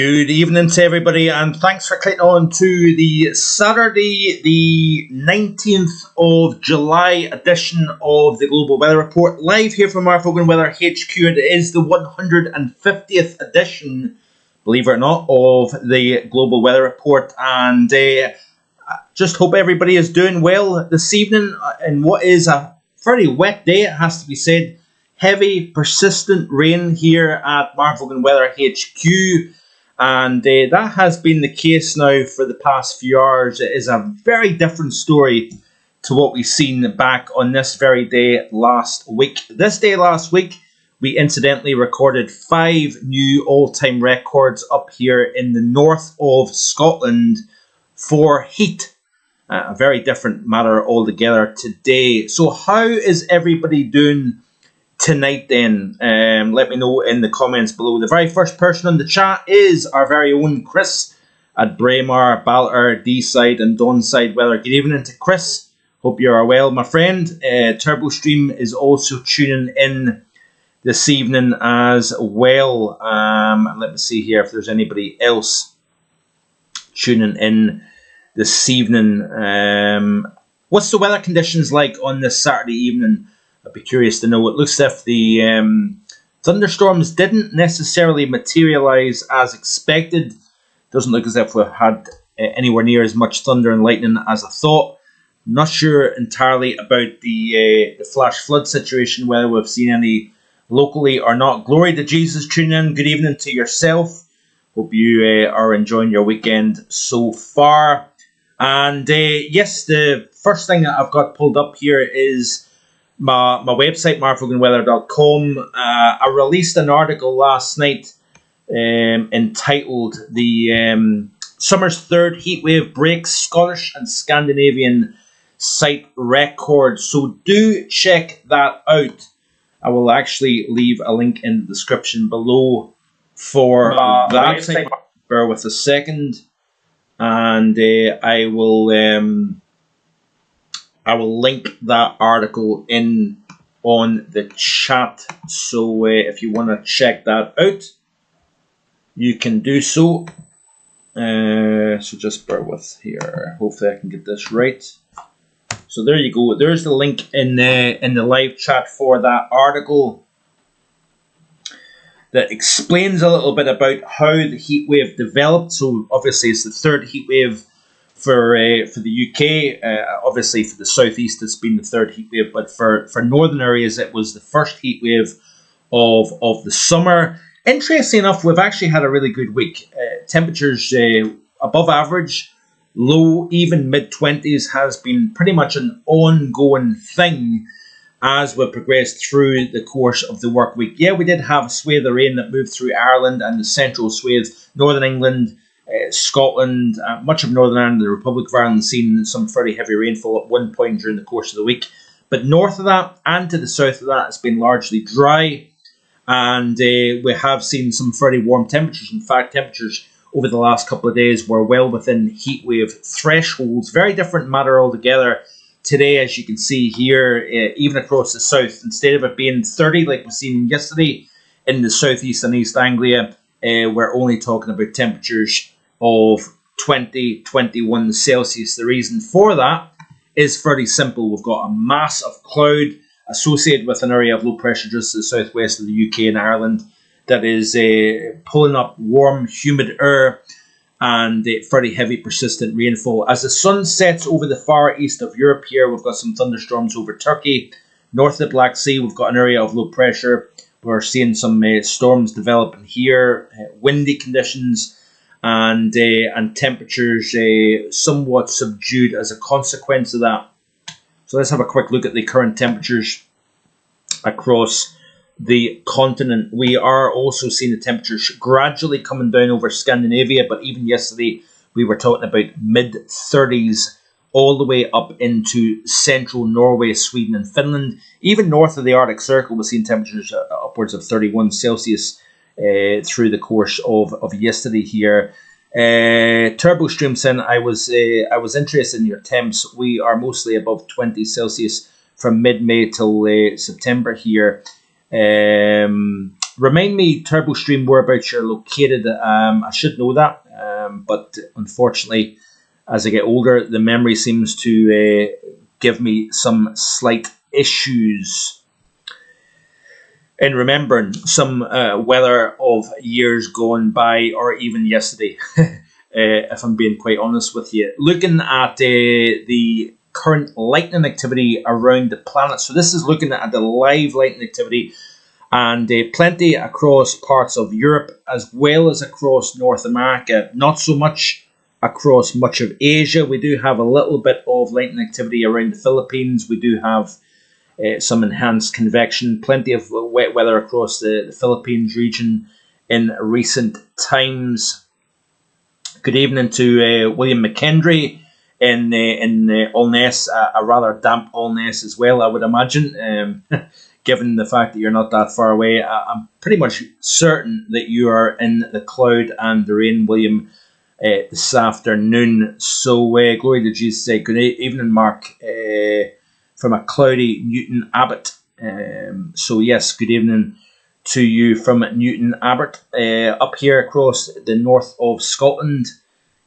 Good evening to everybody, and thanks for clicking on to the Saturday, the 19th of July edition of the Global Weather Report, live here from our Vogan Weather HQ, and it is the 150th edition, believe it or not, of the Global Weather Report, and just hope everybody is doing well this evening in what is a fairly wet day, it has to be said. Heavy, persistent rain here at Vogan Weather HQ. And that has been the case now for the past few hours. It is a very different story to what we've seen back on this very day last week. This day last week, we incidentally recorded 5 new all-time records up here in the north of Scotland for heat. A very different matter altogether today. So how is everybody doing tonight then? Let me know in the comments below. The very first person on the chat is our very own Chris at Braemar, Balter, D-Side and Donside Weather. Good evening to Chris. Hope you are well, my friend. TurboStream is also tuning in this evening as well. Let me see here if there's anybody else tuning in this evening. What's the weather conditions like on this Saturday evening? I'd be curious to know. It looks as if the thunderstorms didn't necessarily materialise as expected. Doesn't look as if we've had anywhere near as much thunder and lightning as I thought. Not sure entirely about the flash flood situation, whether we've seen any locally or not. Glory to Jesus, tune in. Good evening to yourself. Hope you are enjoying your weekend so far. And yes, the first thing that I've got pulled up here is my website, markvoganweather.com. I released an article last night entitled The Summer's Third Heatwave Breaks Scottish and Scandinavian Site Records. So do check that out. I will actually leave a link in the description below for that. Website. Bear with a second. And I will link that article in on the chat, so if you want to check that out, you can do so. So just bear with here. Hopefully I can get this right. So there you go. There's the link in the live chat for that article that explains a little bit about how the heat wave developed. So obviously it's the third heat wave for the UK. Obviously for the southeast it's been the third heat wave, but for northern areas it was the first heat wave of the summer. Interesting enough, we've actually had a really good week. Temperatures above average, low, even mid-20s has been pretty much an ongoing thing as we progressed through the course of the work week. Yeah, we did have a swathe of rain that moved through Ireland and the central swathe, Northern England, Scotland, much of Northern Ireland, the Republic of Ireland, seen some fairly heavy rainfall at one point during the course of the week. But north of that and to the south of that, it's been largely dry. And we have seen some fairly warm temperatures. In fact, temperatures over the last couple of days were well within heat wave thresholds. Very different matter altogether. Today, as you can see here, even across the south, instead of it being 30 like we seen yesterday in the southeast and East Anglia, we're only talking about temperatures of 20, 21 Celsius. The reason for that is fairly simple. We've got a mass of cloud associated with an area of low pressure just to the southwest of the UK and Ireland that is pulling up warm, humid air and fairly heavy, persistent rainfall. As the sun sets over the far east of Europe here, we've got some thunderstorms over Turkey. North of the Black Sea, we've got an area of low pressure. We're seeing some storms developing here, windy conditions, and temperatures somewhat subdued as a consequence of that. So let's have a quick look at the current temperatures across the continent. We are also seeing the temperatures gradually coming down over Scandinavia, but even yesterday we were talking about mid-30s all the way up into central Norway, Sweden and Finland. Even north of the Arctic Circle, we're seeing temperatures upwards of 31 Celsius through the course of yesterday here. TurboStream saying I was interested in your temps. We are mostly above 20 Celsius from mid-May till September here. Remind me, Turbo Stream, whereabouts you're located. I should know that, but unfortunately, as I get older, the memory seems to give me some slight issues in remembering some weather of years gone by, or even yesterday, if I'm being quite honest with you. Looking at the current lightning activity around the planet. So this is looking at the live lightning activity, and plenty across parts of Europe as well as across North America. Not so much across much of Asia. We do have a little bit of lightning activity around the Philippines. We do have some enhanced convection, plenty of wet weather across the Philippines region in recent times. Good evening to William McKendry in Allness, a rather damp Allness as well, I would imagine. Given the fact that you're not that far away, I'm pretty much certain that you are in the cloud and the rain, William, this afternoon. So, glory to Jesus. Good evening, Mark, from a cloudy Newton Abbot. So, yes, good evening to you from Newton Abbot. Up here across the north of Scotland,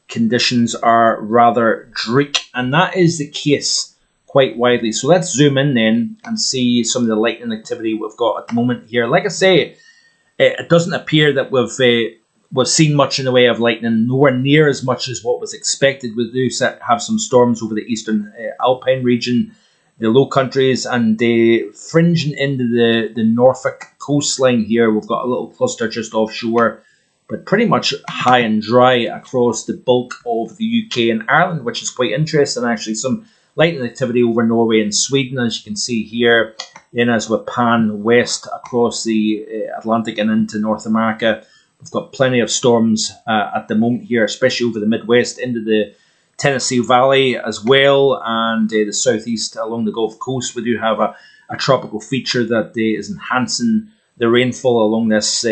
conditions are rather dreary, and that is the case quite widely. So let's zoom in then and see some of the lightning activity we've got at the moment here. Like I say, it doesn't appear that we've seen much in the way of lightning, nowhere near as much as what was expected. We do have some storms over the eastern Alpine region, the Low Countries, and fringing into the Norfolk coastline here. We've got a little cluster just offshore, but pretty much high and dry across the bulk of the UK and Ireland, which is quite interesting actually. Some lightning activity over Norway and Sweden, as you can see here. Then as we pan west across the Atlantic and into North America, we've got plenty of storms at the moment here, especially over the Midwest into the Tennessee Valley as well, and the southeast along the Gulf Coast. We do have a tropical feature that is enhancing the rainfall along this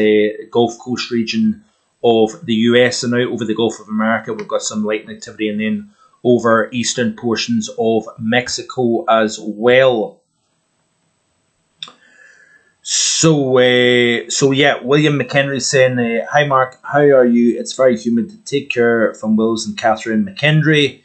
Gulf Coast region of the US, and out over the Gulf of America we've got some lightning activity, and then over eastern portions of Mexico as well. So yeah, William McHenry saying, hi Mark, how are you? It's very humid. Take care from Wills and Catherine McHenry.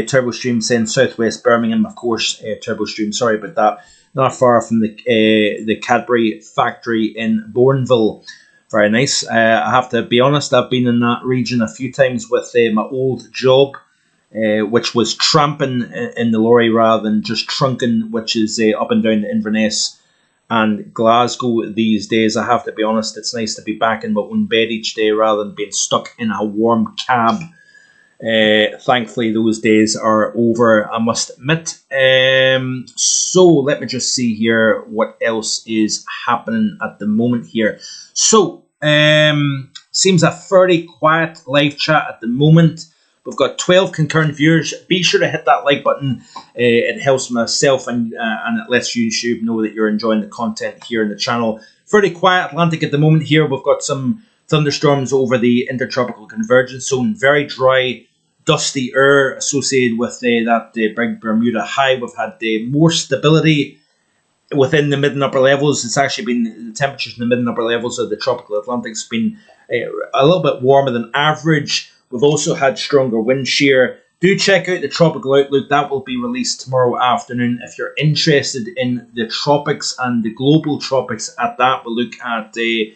Turbo Stream saying southwest Birmingham, of course. Turbo Stream, sorry about that. Not far from the Cadbury factory in Bourneville. Very nice. I have to be honest, I've been in that region a few times with my old job, which was tramping in the lorry rather than just trunking, which is up and down the Inverness and Glasgow these days. I have to be honest, it's nice to be back in my own bed each day rather than being stuck in a warm cab. Thankfully, those days are over, I must admit. So let me just see here what else is happening at the moment here. So, seems a fairly quiet live chat at the moment. We've got 12 concurrent viewers. Be sure to hit that like button. It helps myself and it lets YouTube know that you're enjoying the content here in the channel. Fairly quiet Atlantic at the moment here. We've got some thunderstorms over the intertropical convergence zone. Very dry, dusty air associated with that big Bermuda high. We've had more stability within the mid and upper levels. It's actually been, the temperatures in the mid and upper levels of the tropical Atlantic's been a little bit warmer than average. We've also had stronger wind shear. Do check out the Tropical Outlook. That will be released tomorrow afternoon. If you're interested in the tropics and the global tropics at that, we'll look at the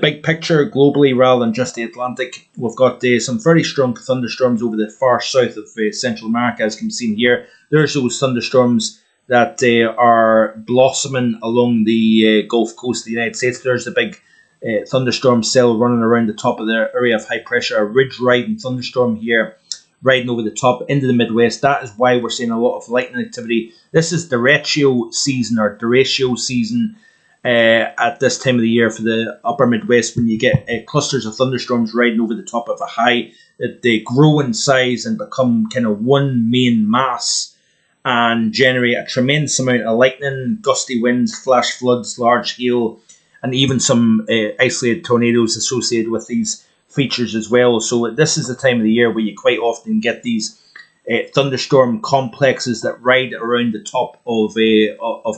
big picture globally rather than just the Atlantic. We've got some very strong thunderstorms over the far south of Central America, as can be seen here. There's those thunderstorms that are blossoming along the Gulf Coast of the United States. There's the big thunderstorm cell running around the top of the area of high pressure, a ridge riding thunderstorm here riding over the top into the Midwest. That is why we're seeing a lot of lightning activity. This is derecho season at this time of the year for the upper Midwest, when you get clusters of thunderstorms riding over the top of a high, that they grow in size and become kind of one main mass and generate a tremendous amount of lightning, gusty winds, flash floods, large hail, and even some isolated tornadoes associated with these features as well. So this is the time of the year where you quite often get these thunderstorm complexes that ride around the top of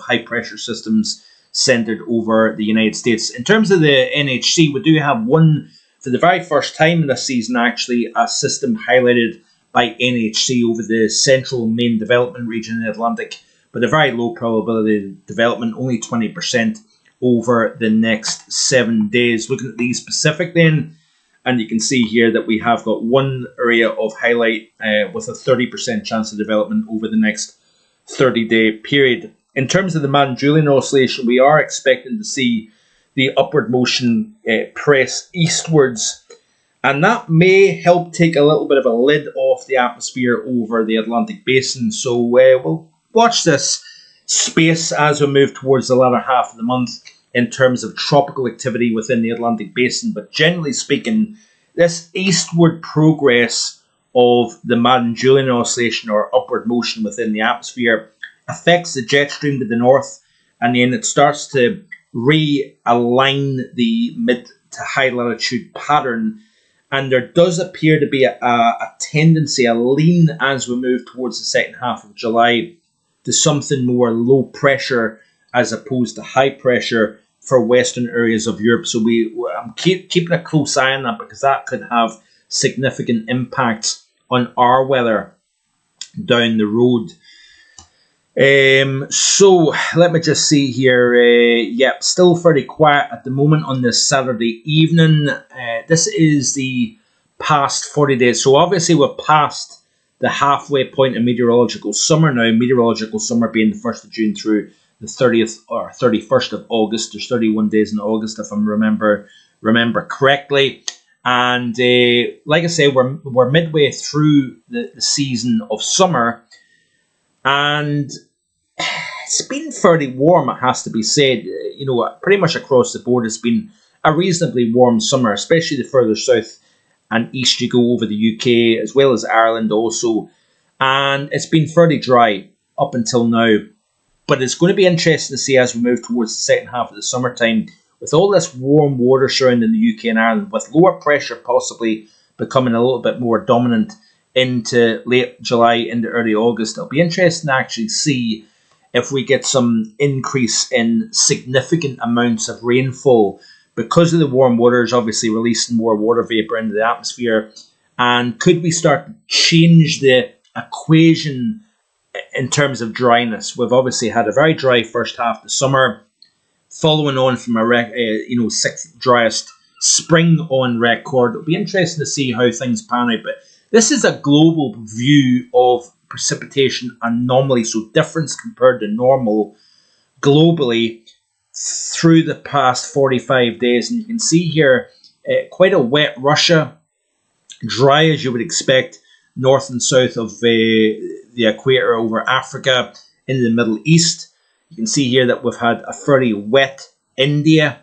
high pressure systems, centered over the United States. In terms of the NHC, we do have one, for the very first time this season, actually, a system highlighted by NHC over the central main development region in the Atlantic, but a very low probability of development, only 20% over the next 7 days. Looking at the East Pacific then, and you can see here that we have got one area of highlight with a 30% chance of development over the next 30-day period. In terms of the Madden-Julian Oscillation, we are expecting to see the upward motion press eastwards, and that may help take a little bit of a lid off the atmosphere over the Atlantic Basin. So we'll watch this space as we move towards the latter half of the month in terms of tropical activity within the Atlantic Basin. But generally speaking, this eastward progress of the Madden-Julian Oscillation, or upward motion within the atmosphere, affects the jet stream to the north, and then it starts to realign the mid to high latitude pattern. And there does appear to be a tendency, a lean, as we move towards the second half of July, to something more low pressure as opposed to high pressure for western areas of Europe. So I'm keeping a close eye on that, because that could have significant impacts on our weather down the road. So let me just see here. Yep, still fairly quiet at the moment on this Saturday evening. This is the past 40 days. So obviously we're past the halfway point of meteorological summer now. Meteorological summer being the 1st of June through the 30th or 31st of August. There's 31 days in August, if I remember correctly. And like I say, we're midway through the season of summer. And it's been fairly warm, it has to be said. You know, pretty much across the board, it's been a reasonably warm summer, especially the further south and east you go over the UK, as well as Ireland also. And it's been fairly dry up until now. But it's going to be interesting to see as we move towards the second half of the summertime, with all this warm water surrounding the UK and Ireland, with lower pressure possibly becoming a little bit more dominant into late July, into early August. It'll be interesting to actually see if we get some increase in significant amounts of rainfall, because of the warm waters obviously releasing more water vapor into the atmosphere. And could we start to change the equation in terms of dryness? We've obviously had a very dry first half of the summer, following on from a sixth driest spring on record. It'll be interesting to see how things pan out, but this is a global view of precipitation anomaly, so difference compared to normal globally through the past 45 days. And you can see here quite a wet Russia, dry as you would expect, north and south of the equator over Africa, into the Middle East. You can see here that we've had a fairly wet India.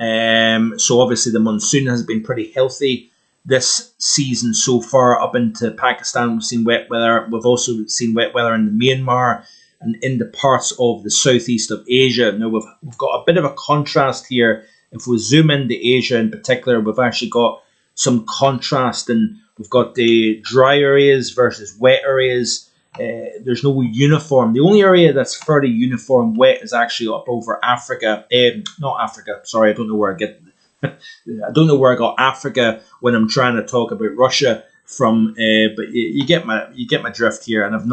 So obviously the monsoon has been pretty healthy this season so far. Up into Pakistan, we've seen wet weather. We've also seen wet weather in Myanmar and in the parts of the southeast of Asia. Now we've got a bit of a contrast here. If we zoom into Asia in particular, we've actually got some contrast, and we've got the dry areas versus wet areas. There's no uniform. The only area that's fairly uniform wet is actually up over Africa. Not Africa. Sorry, I don't know where I get. I don't know where I got Africa when I'm trying to talk about Russia from. But you get my drift here, and I've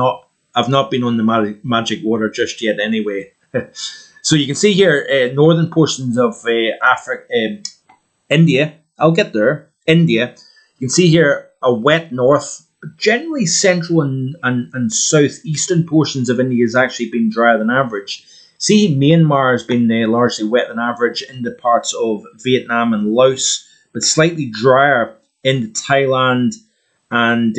not been on the magic water just yet. Anyway, so you can see here northern portions of Africa, India. I'll get there. India. You can see here a wet north. But generally, central and southeastern portions of India has actually been drier than average. See, Myanmar has been largely wet than average in the parts of Vietnam and Laos, but slightly drier in Thailand and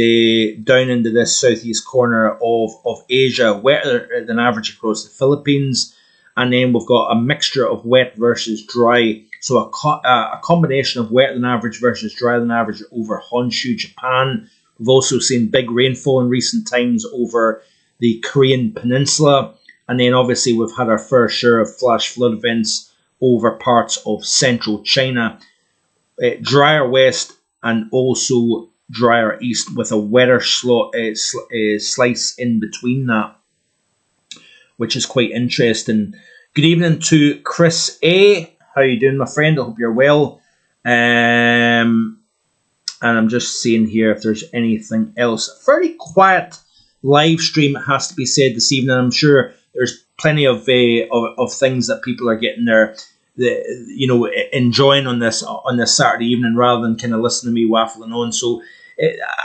down into this southeast corner of Asia, wetter than average across the Philippines. And then we've got a mixture of wet versus dry. So a combination of wet than average versus dry than average over Honshu, Japan. We've also seen big rainfall in recent times over the Korean peninsula. And then obviously we've had our fair share of flash flood events over parts of central China. Drier west and also drier east, with a wetter slice in between that, which is quite interesting. Good evening to Chris A. How you doing, my friend? I hope you're well. And I'm just seeing here if there's anything else. A very quiet live stream, it has to be said, this evening. I'm sure there's plenty of things that people are getting enjoying on this Saturday evening, rather than kind of listening to me waffling on. So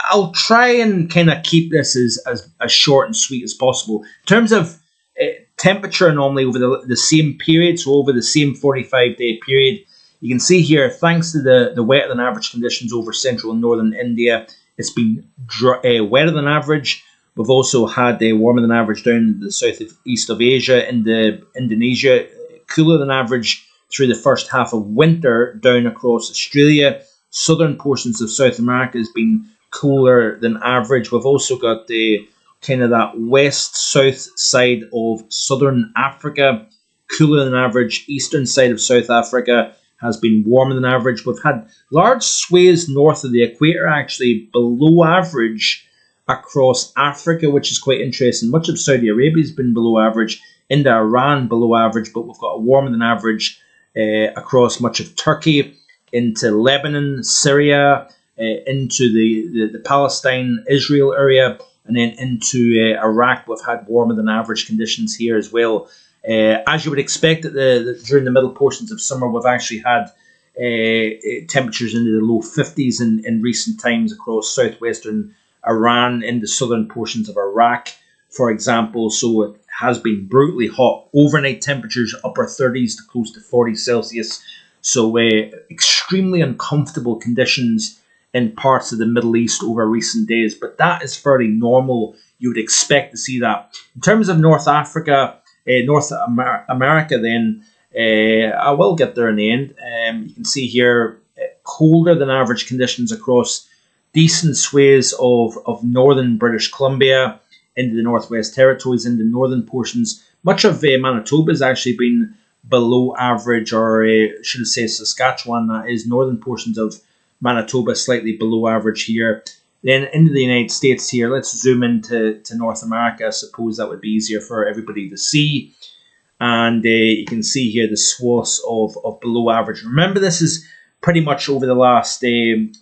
I'll try and kind of keep this as short and sweet as possible. In terms of temperature, normally over the same period, so over the same 45-day period, you can see here, thanks to the wetter than average conditions over central and northern India, it's been wetter than average. We've also had warmer than average down in the southeast of Asia, Indonesia, cooler than average through the first half of winter down across Australia. Southern portions of South America has been cooler than average. We've also got the kind of that west-south side of southern Africa, cooler than average. Eastern side of South Africa has been warmer than average. We've had large swathes north of the equator, actually below average across Africa, which is quite interesting. Much of Saudi Arabia has been below average, into Iran below average, but we've got a warmer than average across much of Turkey, into Lebanon, Syria, into the Palestine-Israel area, and then into Iraq. We've had warmer than average conditions here as well. As you would expect, during the middle portions of summer, we've actually had temperatures into the low 50s in recent times across southwestern Iran, in the southern portions of Iraq, for example. So it has been brutally hot. Overnight temperatures upper 30s to close to 40 Celsius. So extremely uncomfortable conditions in parts of the Middle East over recent days. But that is fairly normal. You would expect to see that. In terms of North Africa, North America then, I will get there in the end. You can see here colder than average conditions across decent swathes of northern British Columbia, into the Northwest Territories, into northern portions. Much of Manitoba has actually been below average, or should I say Saskatchewan, that is, northern portions of Manitoba slightly below average here. Then into the United States here, let's zoom into North America. I suppose that would be easier for everybody to see. And you can see here the swaths of below average. Remember, this is pretty much over the last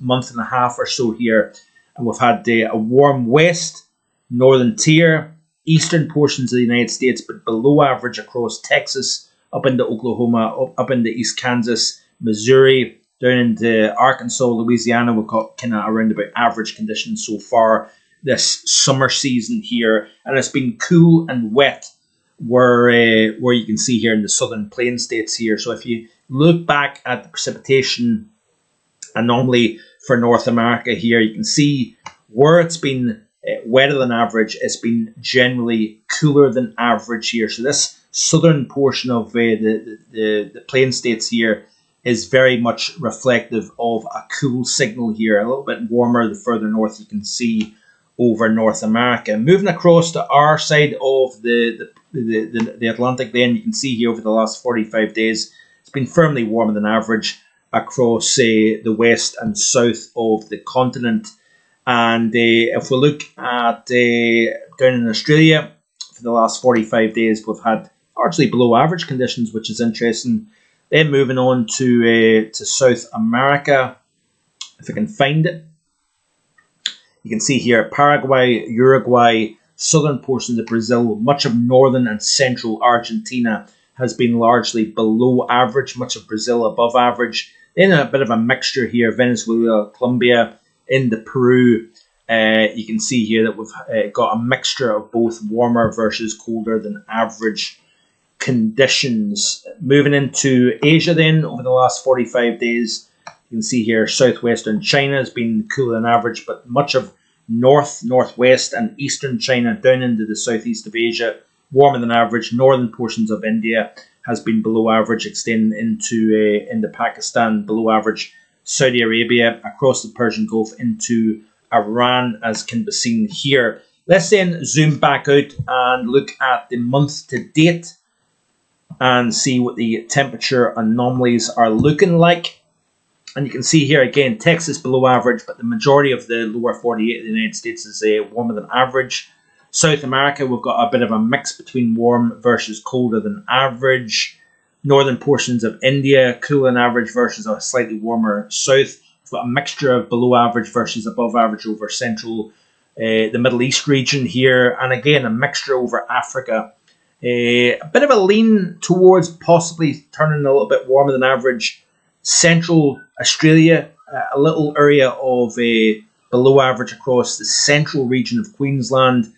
month and a half or so here. And we've had a warm west, northern tier, eastern portions of the United States, but below average across Texas, up into Oklahoma, up into East Kansas, Missouri, down into Arkansas, Louisiana. We've got kind of around about average conditions so far this summer season here. And it's been cool and wet where you can see here in the southern plain states here. So if you look back at the precipitation anomaly for North America here, you can see where it's been wetter than average, it's been generally cooler than average here. So this southern portion of the plain states here is very much reflective of a cool signal here. A little bit warmer the further north you can see over North America. Moving across to our side of the Atlantic, then you can see here over the last 45 days, it's been firmly warmer than average across the west and south of the continent. And if we look at down in Australia, for the last 45 days, we've had largely below average conditions, which is interesting. Then moving on to South America, if I can find it, you can see here Paraguay, Uruguay, southern portions of Brazil, much of northern and central Argentina has been largely below average, much of Brazil above average. Then a bit of a mixture here, Venezuela, Colombia, into Peru. You can see here that we've got a mixture of both warmer versus colder than average conditions. Moving into Asia then, over the last 45 days, you can see here southwestern China has been cooler than average, but much of north, northwest and eastern China down into the southeast of Asia, warmer than average. Northern portions of India has been below average, extending into Pakistan, below average. Saudi Arabia, across the Persian Gulf into Iran, as can be seen here. Let's then zoom back out and look at the month to date and see what the temperature anomalies are looking like. And you can see here again, Texas below average, but the majority of the lower 48 of the United States is warmer than average. South America, we've got a bit of a mix between warm versus colder than average. Northern portions of India, cooler than average versus a slightly warmer south. We've got a mixture of below average versus above average over central, the Middle East region here, and again a mixture over Africa. A bit of a lean towards possibly turning a little bit warmer than average. Central Australia, a little area of below average across the central region of Queensland,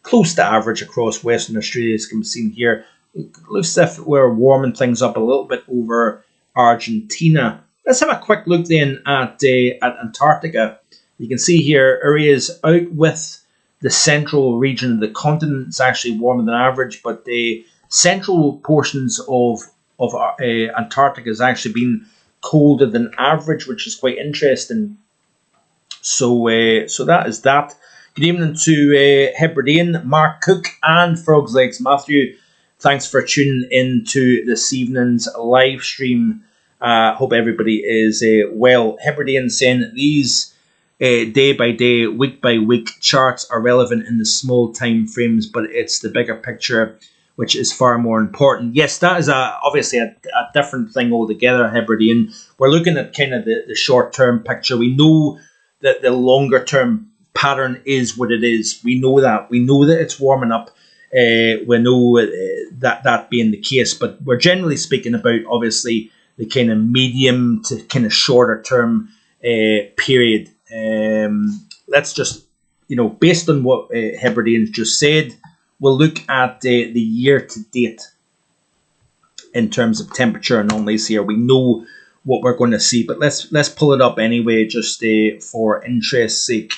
close to average across Western Australia, as can be seen here. It looks as if we're warming things up a little bit over Argentina. Let's have a quick look then at Antarctica. You can see here areas out with the central region of the continent is actually warmer than average, but the central portions of Antarctica has actually been colder than average, which is quite interesting. So that is that. Good evening to Hebridean, Mark Cook, and Frog's Legs Matthew. Thanks for tuning in to this evening's live stream. Hope everybody is well. Hebridean saying that these day by day, week by week charts are relevant in the small time frames, but it's the bigger picture which is far more important. Yes, that is obviously a different thing altogether, Hebridean. We're looking at kind of the short-term picture. We know that the longer-term pattern is what it is. We know that. We know that it's warming up. We know that being the case, but we're generally speaking about, obviously, the kind of medium to kind of shorter-term period. Let's just, based on what Hebridean's just said, we'll look at the year to date in terms of temperature anomalies here. We know what we're going to see, but let's pull it up anyway, just for interest's sake.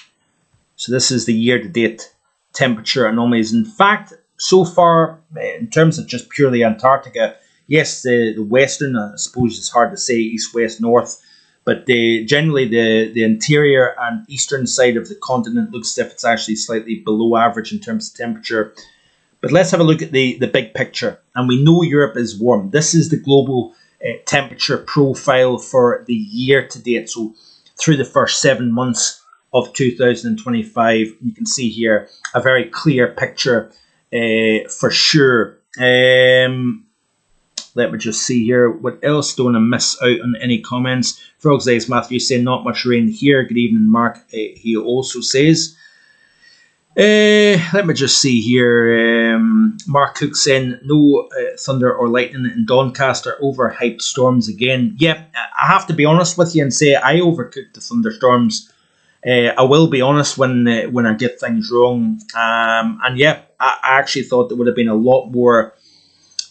So this is the year to date temperature anomalies. In fact, so far, in terms of just purely Antarctica, yes, the western, I suppose it's hard to say east, west, north, but generally the interior and eastern side of the continent looks as if it's actually slightly below average in terms of temperature. But let's have a look at the big picture. And we know Europe is warm. This is the global temperature profile for the year to date. So through the first 7 months of 2025, you can see here a very clear picture for sure. Let me just see here. What else? Don't want to miss out on any comments. Frog's Legs Matthew saying not much rain here. Good evening, Mark. He also says. Let me just see here. Mark Cook saying no thunder or lightning in Doncaster. Overhyped storms again. Yeah, I have to be honest with you and say I overcooked the thunderstorms. I will be honest when I get things wrong. And yeah, I actually thought there would have been a lot more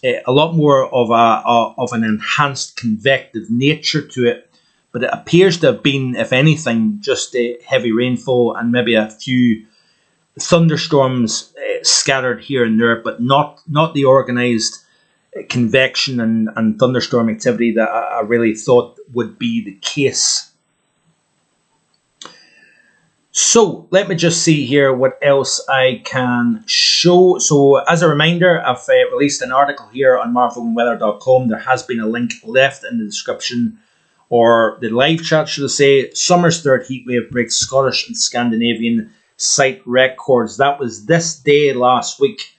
of an enhanced convective nature to it, but it appears to have been, if anything, just heavy rainfall and maybe a few thunderstorms scattered here and there, but not the organised convection and thunderstorm activity that I really thought would be the case. So let me just see here what else I can show. So as a reminder, I've released an article here on markvoganweather.com. There has been a link left in the description, or the live chat, should I say. Summer's third heatwave breaks Scottish and Scandinavian site records. That was this day last week.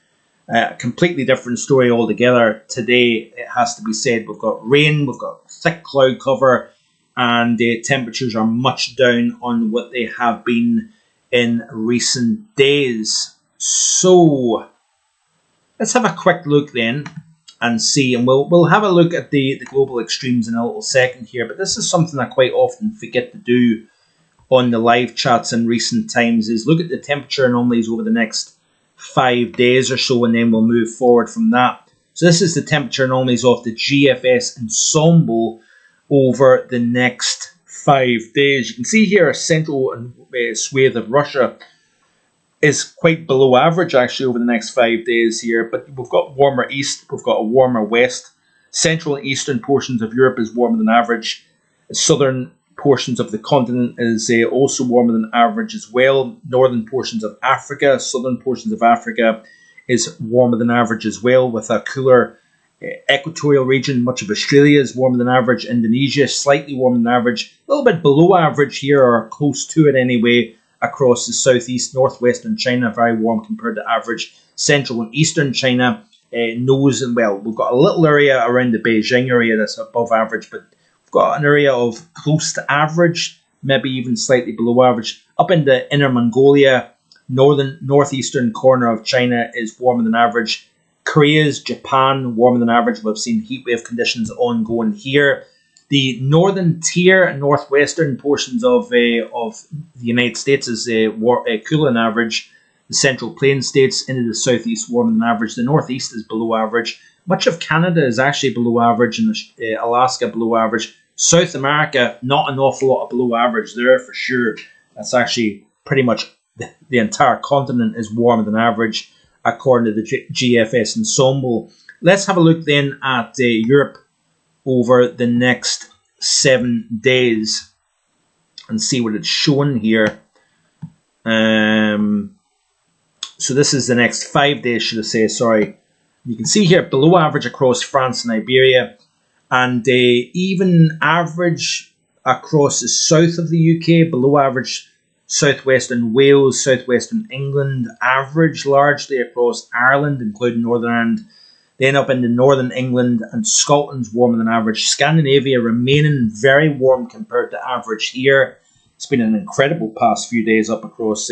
A completely different story altogether. Today, it has to be said, we've got rain, we've got thick cloud cover, and the temperatures are much down on what they have been in recent days. So let's have a quick look then and see, and we'll have a look at the global extremes in a little second here, but this is something I quite often forget to do on the live chats in recent times, is look at the temperature anomalies over the next 5 days or so, and then we'll move forward from that. So this is the temperature anomalies of the GFS ensemble over the next 5 days. You can see here a central swathe of Russia is quite below average actually over the next 5 days here, but we've got warmer east, we've got a warmer west. Central and eastern portions of Europe is warmer than average. Southern portions of the continent is also warmer than average as well. Northern portions of Africa, southern portions of Africa is warmer than average as well, with a cooler equatorial region. Much of Australia is warmer than average. Indonesia slightly warmer than average, a little bit below average here, or close to it anyway, across the southeast, northwestern China, very warm compared to average. Central and eastern China, nose and well, we've got a little area around the Beijing area that's above average, but we've got an area of close to average, maybe even slightly below average. Up in the Inner Mongolia, northeastern corner of China is warmer than average. Korea's, Japan, warmer than average. We've seen heat wave conditions ongoing here. The northern tier and northwestern portions of the United States is cooler than average. The Central Plains states into the southeast warmer than average. The northeast is below average. Much of Canada is actually below average, and Alaska below average. South America, not an awful lot of below average there for sure. That's actually pretty much the entire continent is warmer than average, according to the GFS ensemble. Let's have a look then at Europe over the next 7 days and see what it's showing here. So this is the next 5 days, should I say, sorry. You can see here below average across France and Iberia, and even average across the south of the UK, below average southwestern Wales, southwestern England, average largely across Ireland, including Northern Ireland. Then up into northern England and Scotland's warmer than average. Scandinavia remaining very warm compared to average here. It's been an incredible past few days up across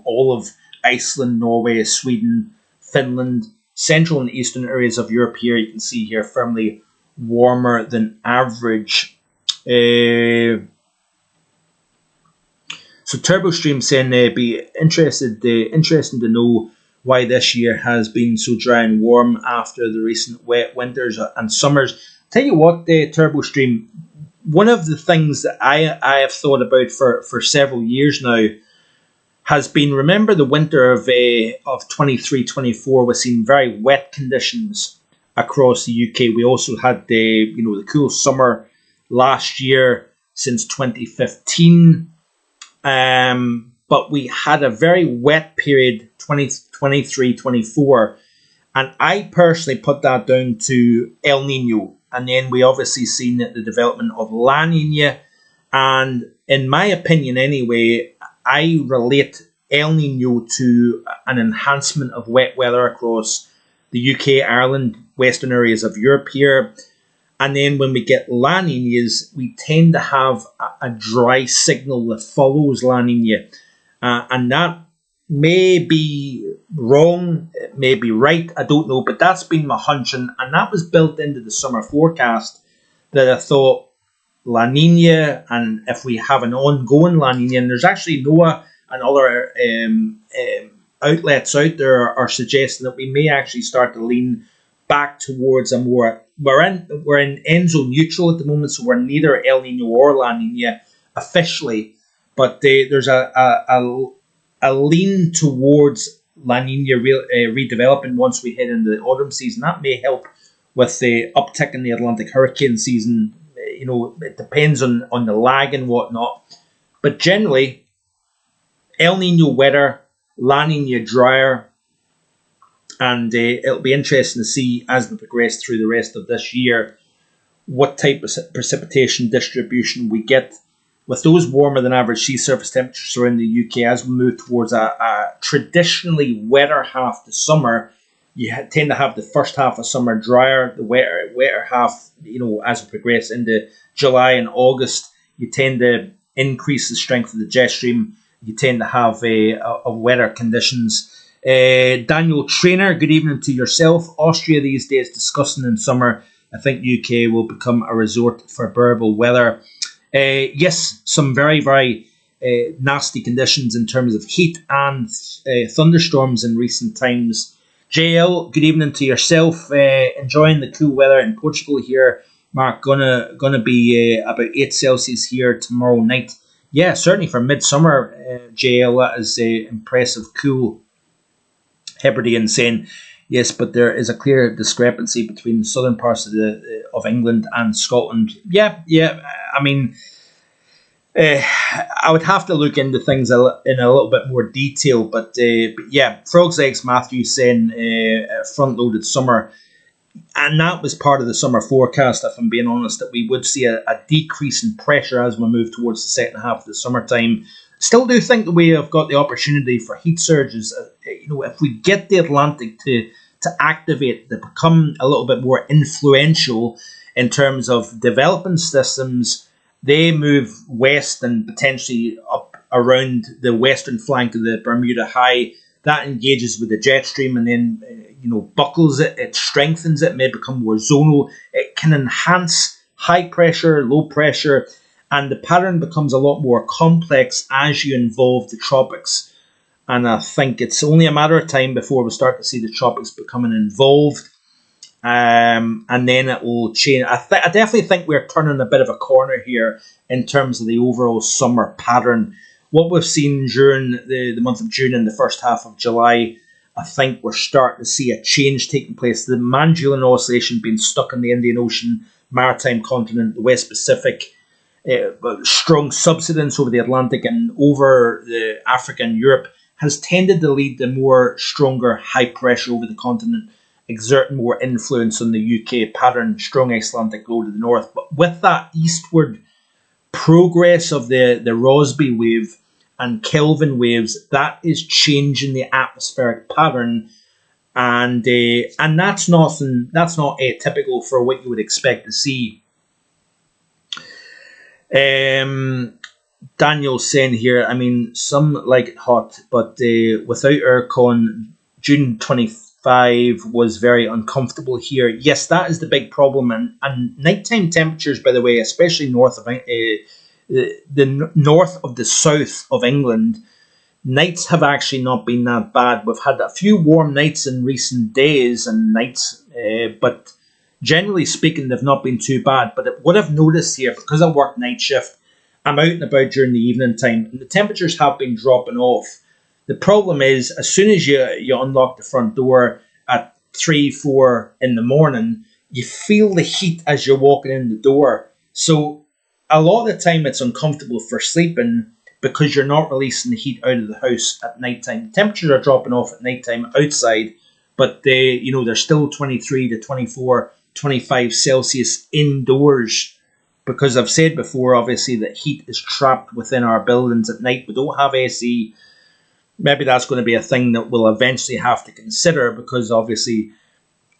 all of Iceland, Norway, Sweden, Finland. Central and eastern areas of Europe here, you can see here firmly warmer than average. So TurboStream saying be interesting to know why this year has been so dry and warm after the recent wet winters and summers. Tell you what, TurboStream, one of the things that I have thought about for several years now has been, remember the winter of 23-24 was seeing very wet conditions across the UK. We also had the cool summer last year since 2015. But we had a very wet period, 23-24, and I personally put that down to El Nino. And then we obviously seen the development of La Nina, and in my opinion anyway, I relate El Nino to an enhancement of wet weather across the UK, Ireland, western areas of Europe here. And then when we get La Ninas, we tend to have a dry signal that follows La Nina. And that may be wrong, it may be right, I don't know, but that's been my hunch. And that was built into the summer forecast, that I thought La Nina, and if we have an ongoing La Nina, and there's actually NOAA and other outlets out there are suggesting that we may actually start to lean back towards a more, we're in Enzo neutral at the moment, so we're neither El Nino or La Nina officially, but there's a lean towards La Nina redeveloping once we head into the autumn season. That may help with the uptick in the Atlantic hurricane season. It depends on the lag and whatnot, but generally El Nino wetter, La Nina drier, and it'll be interesting to see as we progress through the rest of this year what type of precipitation distribution we get with those warmer than average sea surface temperatures around the UK. As we move towards a traditionally wetter half the summer, you tend to have the first half of summer drier, the wetter half, as we progress into July and August, you tend to increase the strength of the jet stream. You tend to have a wetter conditions. Daniel Trainer, good evening to yourself. Austria these days disgusting in summer. I think UK will become a resort for bearable weather. Yes, some very, very nasty conditions in terms of heat and thunderstorms in recent times. JL, good evening to yourself. Enjoying the cool weather in Portugal here. Mark, gonna be about 8 Celsius here tomorrow night. Yeah, certainly for midsummer, JL, that is impressive cool. Hebridean saying, yes, but there is a clear discrepancy between the southern parts of England and Scotland. Yeah. I mean, I would have to look into things in a little bit more detail, but yeah, Frog's Legs Matthew saying front-loaded summer, and that was part of the summer forecast, if I'm being honest, that we would see a decrease in pressure as we move towards the second half of the summertime. Still do think that we have got the opportunity for heat surges. If we get the Atlantic to activate, to become a little bit more influential in terms of developing systems, they move west and potentially up around the western flank of the Bermuda High. That engages with the jet stream and then buckles it, it strengthens it, may become more zonal. It can enhance high pressure, low pressure, and the pattern becomes a lot more complex as you involve the tropics. And I think it's only a matter of time before we start to see the tropics becoming involved. And then it will change. I definitely think we're turning a bit of a corner here in terms of the overall summer pattern. What we've seen during the month of June and the first half of July, I think we're starting to see a change taking place. The Manchulan Oscillation being stuck in the Indian Ocean, maritime continent, the West Pacific, strong subsidence over the Atlantic and over the Africa and Europe has tended to lead to more stronger high pressure over the continent, exerting more influence on the UK pattern, strong Icelandic low to the north. But with that eastward progress of the Rossby wave and Kelvin waves, that is changing the atmospheric pattern, and that's not atypical for what you would expect to see. Daniel's saying here, I mean, some like it hot, but without aircon, June 25 was very uncomfortable here. Yes, that is the big problem, and nighttime temperatures, by the way, especially north of the north of the south of England, nights have actually not been that bad. We've had a few warm nights in recent days and nights, but generally speaking, they've not been too bad. But what I've noticed here, because I work night shift, I'm out and about during the evening time, and the temperatures have been dropping off. The problem is, as soon as you unlock the front door at 3, 4 in the morning, you feel the heat as you're walking in the door. So a lot of the time it's uncomfortable for sleeping because you're not releasing the heat out of the house at nighttime. Temperatures are dropping off at nighttime outside, but they're still 23 to 24, 25 Celsius indoors. Because I've said before, obviously, that heat is trapped within our buildings at night. We don't have AC. Maybe that's going to be a thing that we'll eventually have to consider because obviously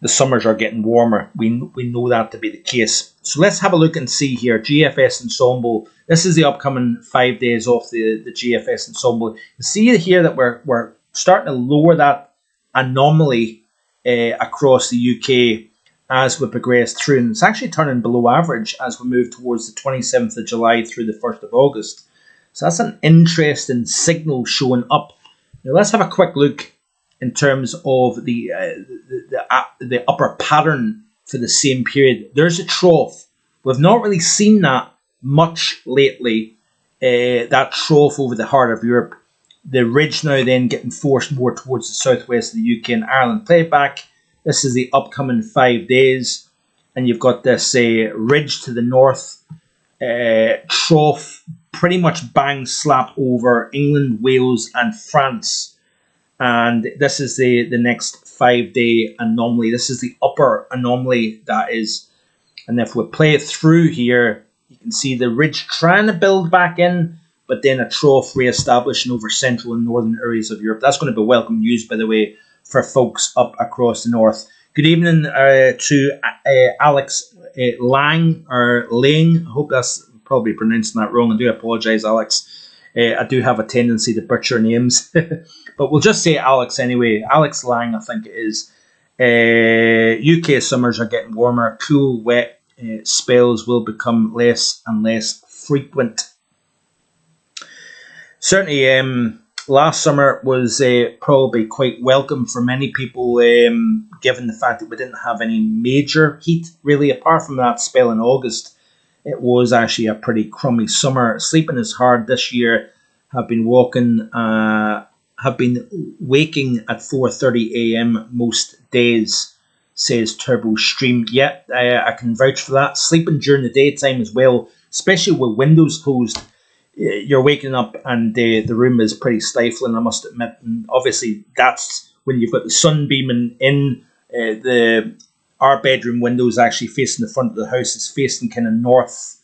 the summers are getting warmer. We know that to be the case. So let's have a look and see here. GFS Ensemble. This is the upcoming 5 days off the GFS Ensemble. You see here that we're starting to lower that anomaly across the UK as we progress through. And it's actually turning below average as we move towards the 27th of July through the 1st of August. So that's an interesting signal showing up. Now let's have a quick look in terms of the upper pattern for the same period. There's a trough. We've not really seen that much lately, that trough over the heart of Europe. The ridge now then getting forced more towards the southwest of the UK and Ireland. Play it back. This is the upcoming 5 days. And you've got this ridge to the north, trough pretty much bang slap over England, Wales and France. And this is the next 5 day anomaly. This is the upper anomaly, that is. And if we play it through here, you can see the ridge trying to build back in, but then a trough re-establishing over central and northern areas of Europe. That's going to be welcome news, by the way, for folks up across the north. Good evening to Alex Lang, or Lang. I hope that's probably pronouncing that wrong. I do apologise, Alex. I do have a tendency to butcher names. But we'll just say Alex anyway. Alex Lang, I think it is. UK summers are getting warmer. Cool, wet spells will become less and less frequent. Certainly, last summer was probably quite welcome for many people, given the fact that we didn't have any major heat, really, apart from that spell in August. It was actually a pretty crummy summer. Sleeping is hard this year. Have been waking at 4:30 a.m. most days, says Turbo Stream. Yeah, I can vouch for that. Sleeping during the daytime as well, especially with windows closed. You're waking up and the room is pretty stifling, I must admit. And obviously, that's when you've got the sun beaming in. Our bedroom window is actually facing the front of the house. It's facing kind of north,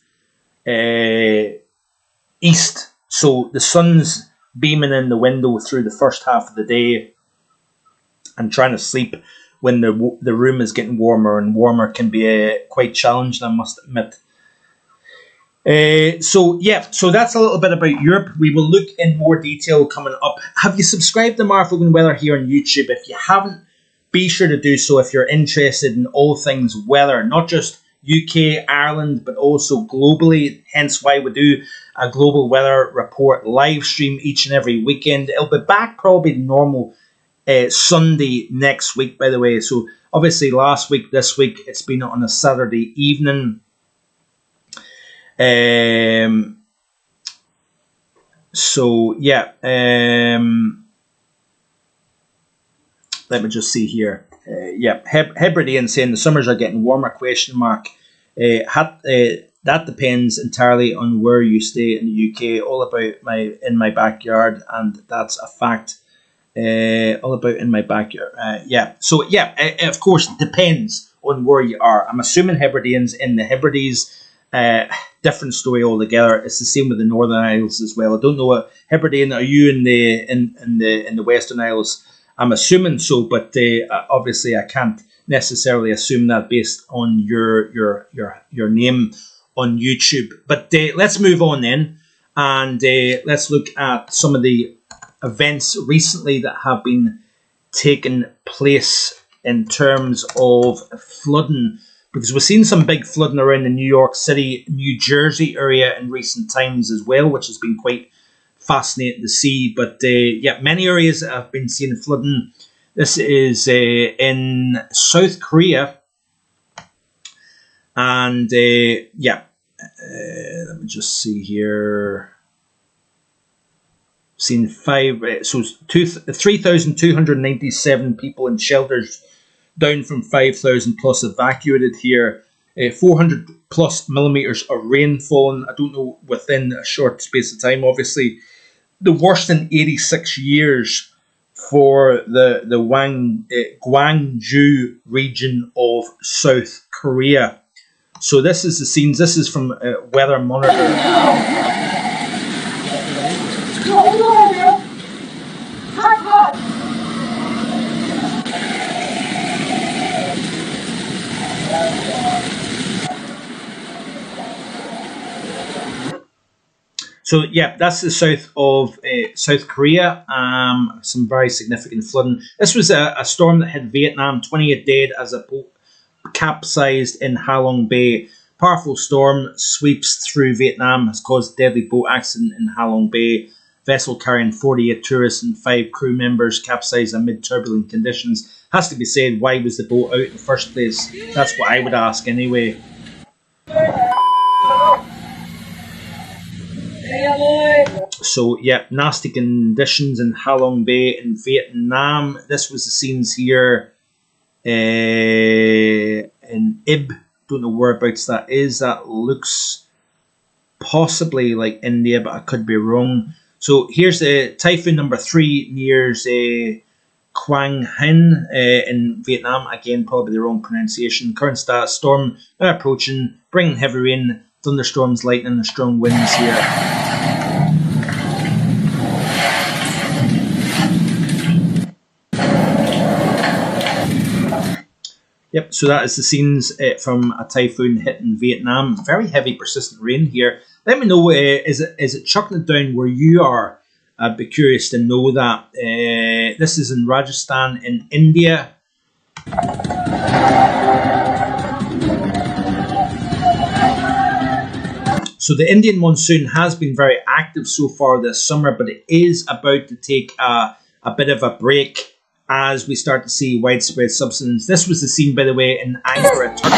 east So the sun's beaming in the window through the first half of the day, and trying to sleep when the room is getting warmer and warmer can be quite challenging, I must admit. So that's a little bit about Europe. We will look in more detail coming up. Have you subscribed to Mark Vogan Weather here on YouTube? If you haven't, be sure to do so if you're interested in all things weather, not just UK, Ireland, but also globally. Hence why we do a global weather report live stream each and every weekend. It'll be back probably normal Sunday next week, by the way. So obviously last week, this week, it's been on a Saturday evening. Let me just see here. Hebridean saying the summers are getting warmer, question mark. That depends entirely on where you stay in the UK. All about in my backyard, and that's a fact. All about in my backyard. Of course, it depends on where you are. I'm assuming Hebrideans in the Hebrides. Different story altogether. It's the same with the Northern Isles as well. I don't know what Hebridean are you in the Western Isles. I'm assuming so, but obviously I can't necessarily assume that based on your name on YouTube. But let's move on then, and let's look at some of the events recently that have been taking place in terms of flooding, because we've seen some big flooding around the New York City, New Jersey area in recent times as well, which has been quite fascinating to see. But many areas have been seeing flooding. This is in South Korea, and let me just see here. Seen 3,297 people in shelters, down from 5,000 plus evacuated here. 400 plus millimeters of rain fallen. I don't know, within a short space of time. Obviously, the worst in 86 years for the Gwangju region of South Korea. So this is the scenes. This is from Weather Monitor. So that's the south of South Korea. Some very significant flooding. This was a storm that hit Vietnam. 28 dead as a boat capsized in Ha Long Bay. Powerful storm sweeps through Vietnam, has caused a deadly boat accident in Ha Long Bay. Vessel carrying 48 tourists and 5 crew members capsized amid turbulent conditions. Has to be said, why was the boat out in the first place? That's what I would ask anyway. So nasty conditions in Ha Long Bay in Vietnam. This was the scenes here in Ib. Don't know whereabouts that is. That looks possibly like India, but I could be wrong. So here's the typhoon number 3 nears Quang Hin in Vietnam. Again, probably the wrong pronunciation. Current status: storm now approaching, bringing heavy rain, thunderstorms, lightning, and strong winds here. Yep, so that is the scenes from a typhoon hitting Vietnam. Very heavy, persistent rain here. Let me know, is it chucking it down where you are? I'd be curious to know that. This is in Rajasthan in India. So the Indian monsoon has been very active so far this summer, but it is about to take a bit of a break as we start to see widespread subsidence. This was the scene, by the way, in Ankara, Turkey.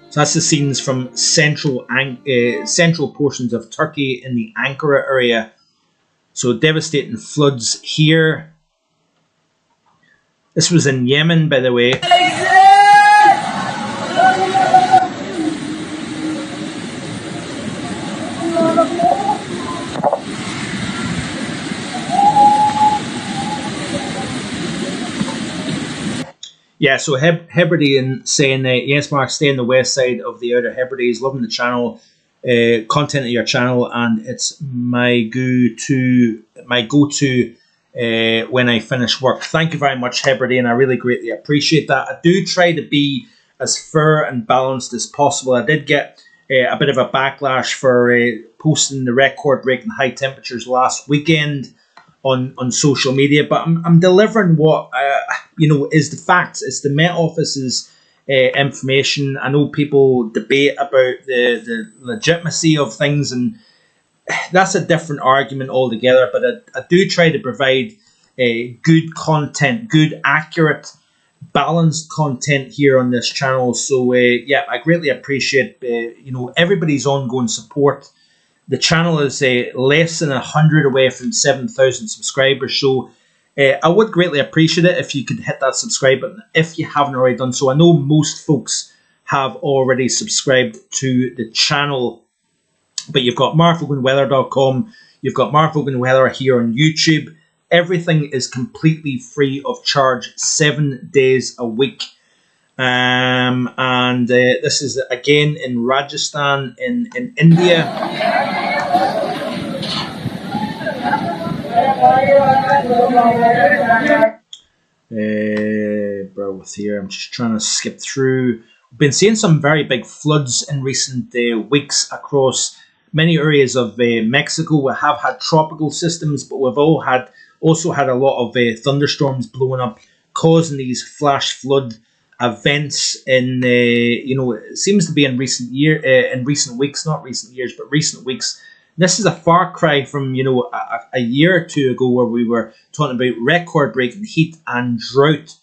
So that's the scenes from central portions of Turkey in the Ankara area. So devastating floods here. This was in Yemen, by the way. Yeah, so Hebridean saying, yes, Mark, stay on the west side of the Outer Hebrides, loving the channel, content of your channel, and it's my go-to when I finish work. Thank you very much, Hebridean. I really greatly appreciate that. I do try to be as fair and balanced as possible. I did get a bit of a backlash for posting the record-breaking high temperatures last weekend on social media, but I'm delivering what is the facts. It's the Met Office's information. I know people debate about the legitimacy of things, and that's a different argument altogether. But I do try to provide good content, good, accurate, balanced content here on this channel. So yeah, I greatly appreciate everybody's ongoing support. The channel is less than 100 away from 7,000 subscribers, so I would greatly appreciate it if you could hit that subscribe button if you haven't already done so. I know most folks have already subscribed to the channel, but you've got markvoganweather.com, you've got Mark Vogan Weather here on YouTube. Everything is completely free of charge, 7 days a week. And this is again in Rajasthan in India. Bear with here. I'm just trying to skip through. We've been seeing some very big floods in recent weeks across many areas of Mexico. We have had tropical systems, but we've also had a lot of thunderstorms blowing up, causing these flash flood events in it seems to be in recent weeks, not recent years, but recent weeks. This is a far cry from a year or two ago where we were talking about record-breaking heat and drought.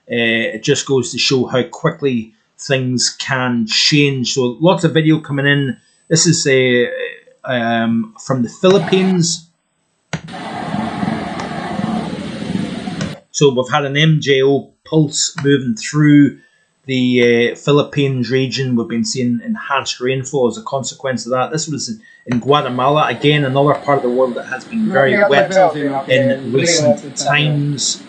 It just goes to show how quickly things can change. So lots of video coming in. This is from the Philippines. So we've had an MJO pulse moving through the Philippines region. We've been seeing enhanced rainfall as a consequence of that. This was in Guatemala, again, another part of the world that has been very wet in recent times.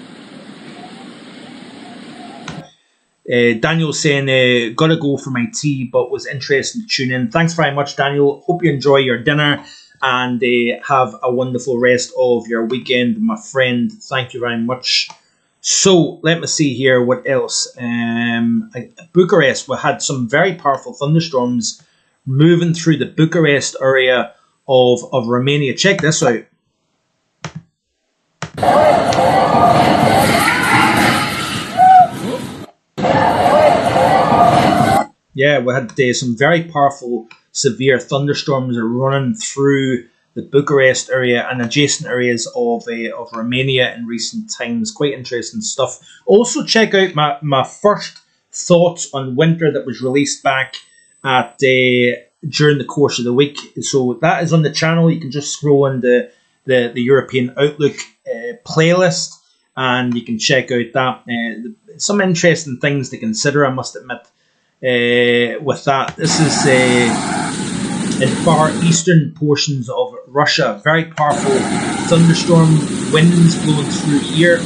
Daniel saying, gotta go for my tea, but was interested to tune in. Thanks very much, Daniel. Hope you enjoy your dinner and have a wonderful rest of your weekend, my friend. Thank you very much. So let me see here what else. Bucharest, we had some very powerful thunderstorms moving through the Bucharest area of Romania. Check this out. Yeah, we had some very powerful, severe thunderstorms are running through the Bucharest area and adjacent areas of Romania in recent times. Quite interesting stuff. Also, check out my first thoughts on winter that was released back at during the course of the week. So that is on the channel. You can just scroll on the European Outlook playlist, and you can check out that. Some interesting things to consider, I must admit. With that, this is in far eastern portions of Russia. Very powerful thunderstorm winds blowing through here.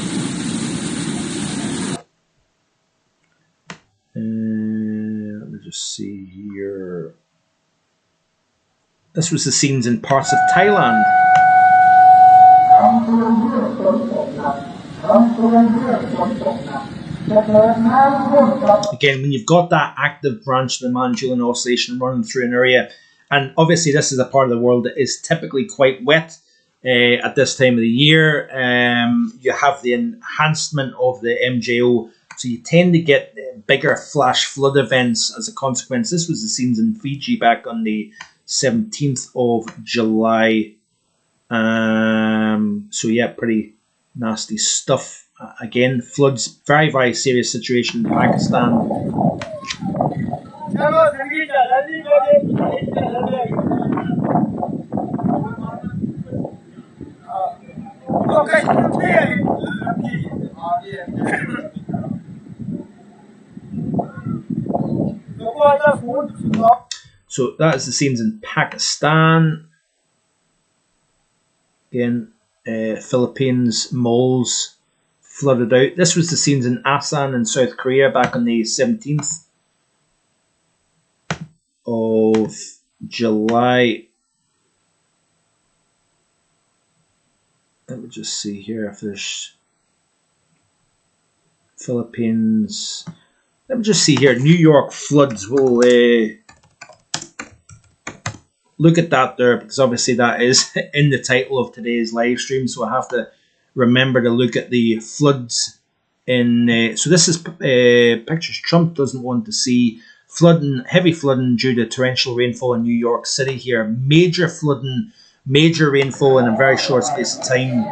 Let me just see here. This was the scenes in parts of Thailand. Again, when you've got that active branch of the Manchulian Oscillation running through an area, and obviously this is a part of the world that is typically quite wet at this time of the year, you have the enhancement of the MJO, so you tend to get bigger flash flood events as a consequence. This was the scenes in Fiji back on the 17th of July. So yeah, pretty nasty stuff. Again, floods, very, very serious situation in Pakistan. So that is the scenes in Pakistan. Again, Philippines, malls flooded out. This was the scenes in Asan in South Korea back on the 17th of July. Let me just see here if there's Philippines. Let me just see here. New York floods. We'll look at that there, because obviously that is in the title of today's live stream. So I have to remember to look at the floods in. So this is pictures Trump doesn't want to see. Flooding, heavy flooding due to torrential rainfall in New York City here. Major flooding, major rainfall in a very short space of time.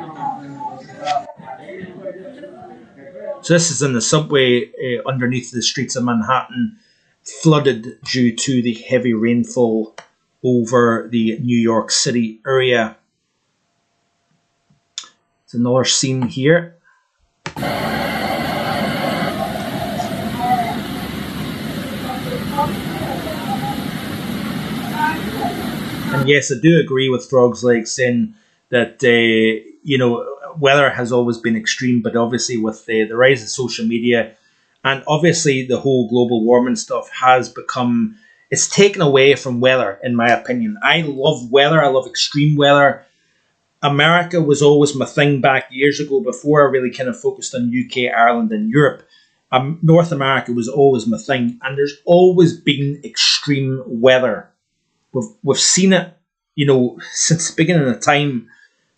So this is in the subway underneath the streets of Manhattan, flooded due to the heavy rainfall over the New York City area. It's another scene here. And yes, I do agree with Frog's Leg saying that, weather has always been extreme, but obviously with the rise of social media and obviously the whole global warming stuff has become, it's taken away from weather, in my opinion. I love weather. I love extreme weather. America was always my thing back years ago before I really kind of focused on UK, Ireland and Europe. North America was always my thing. And there's always been extreme weather. We've seen it, since the beginning of time.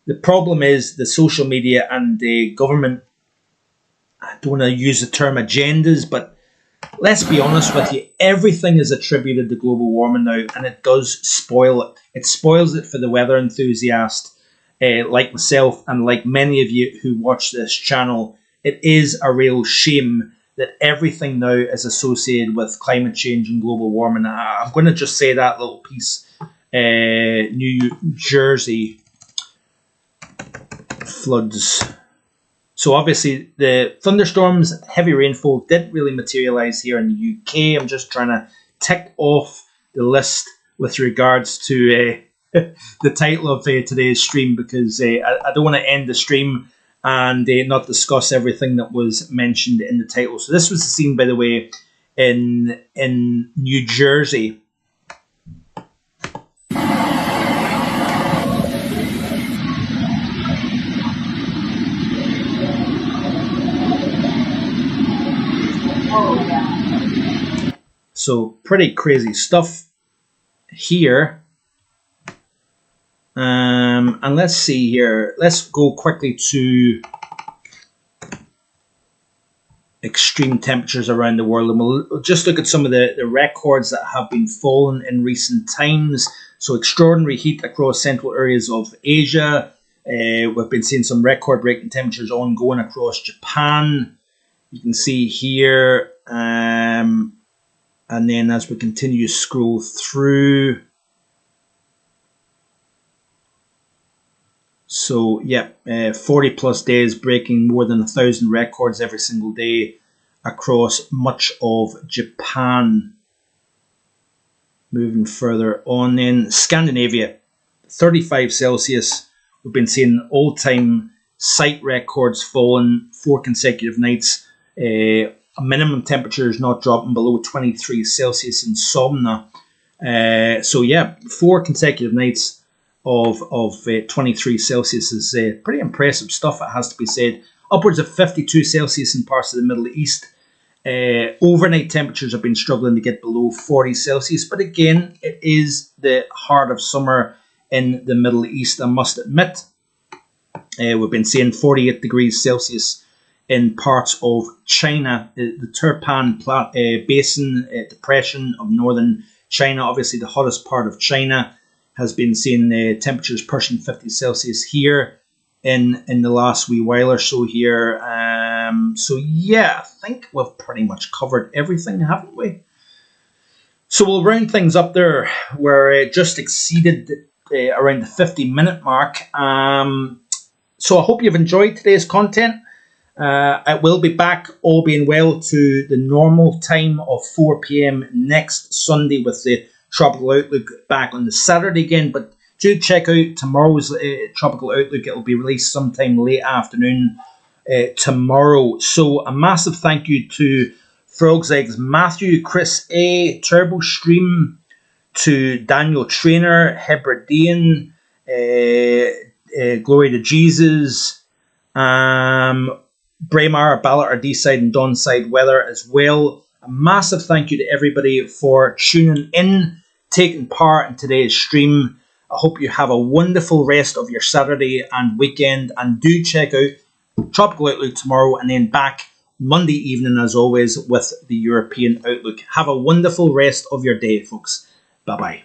The problem is the social media and the government, I don't want to use the term agendas, but let's be honest with you, everything is attributed to global warming now, and it does spoil it. It spoils it for the weather enthusiast like myself and like many of you who watch this channel. It is a real shame that everything now is associated with climate change and global warming. I'm going to just say that little piece. New Jersey floods. So obviously the thunderstorms, heavy rainfall didn't really materialise here in the UK. I'm just trying to tick off the list with regards to the title of today's stream, because I don't want to end the stream and not discuss everything that was mentioned in the title. So this was the scene, by the way, in New Jersey. So pretty crazy stuff here. And let's see here. Let's go quickly to extreme temperatures around the world, and we'll just look at some of the records that have been fallen in recent times. So extraordinary heat across central areas of Asia. We've been seeing some record-breaking temperatures ongoing across Japan. You can see here, and then as we continue to scroll through. So, 40 plus days, breaking more than 1,000 records every single day across much of Japan. Moving further on in Scandinavia, 35 Celsius. We've been seeing all-time site records falling 4 consecutive nights. Minimum temperature is not dropping below 23 Celsius in Somna. 4 consecutive nights of 23 Celsius is pretty impressive stuff, it has to be said. Upwards of 52 Celsius in parts of the Middle East. Overnight temperatures have been struggling to get below 40 Celsius, but again, it is the heart of summer in the Middle East, I must admit. We've been seeing 48 degrees Celsius in parts of China, the Turpan Basin depression of northern China, obviously the hottest part of China, has been seeing temperatures pushing 50 Celsius here in the last wee while or so here. I think we've pretty much covered everything, haven't we? So we'll round things up there. We're just exceeded around the 50-minute mark. So I hope you've enjoyed today's content. I will be back, all being well, to the normal time of 4 p.m. next Sunday with the Tropical Outlook back on the Saturday again. But do check out tomorrow's Tropical Outlook. It will be released sometime late afternoon tomorrow. So a massive thank you to Frog's Eggs Matthew, Chris A, Turbo Stream, to Daniel Trainer, Hebridean, Glory to Jesus, Braemar, Ballard, D-Side and Donside Weather as well. A massive thank you to everybody for tuning in, taking part in today's stream. I hope you have a wonderful rest of your Saturday and weekend, and do check out Tropical Outlook tomorrow, and then back Monday evening as always with the European Outlook. Have a wonderful rest of your day, folks. Bye-bye.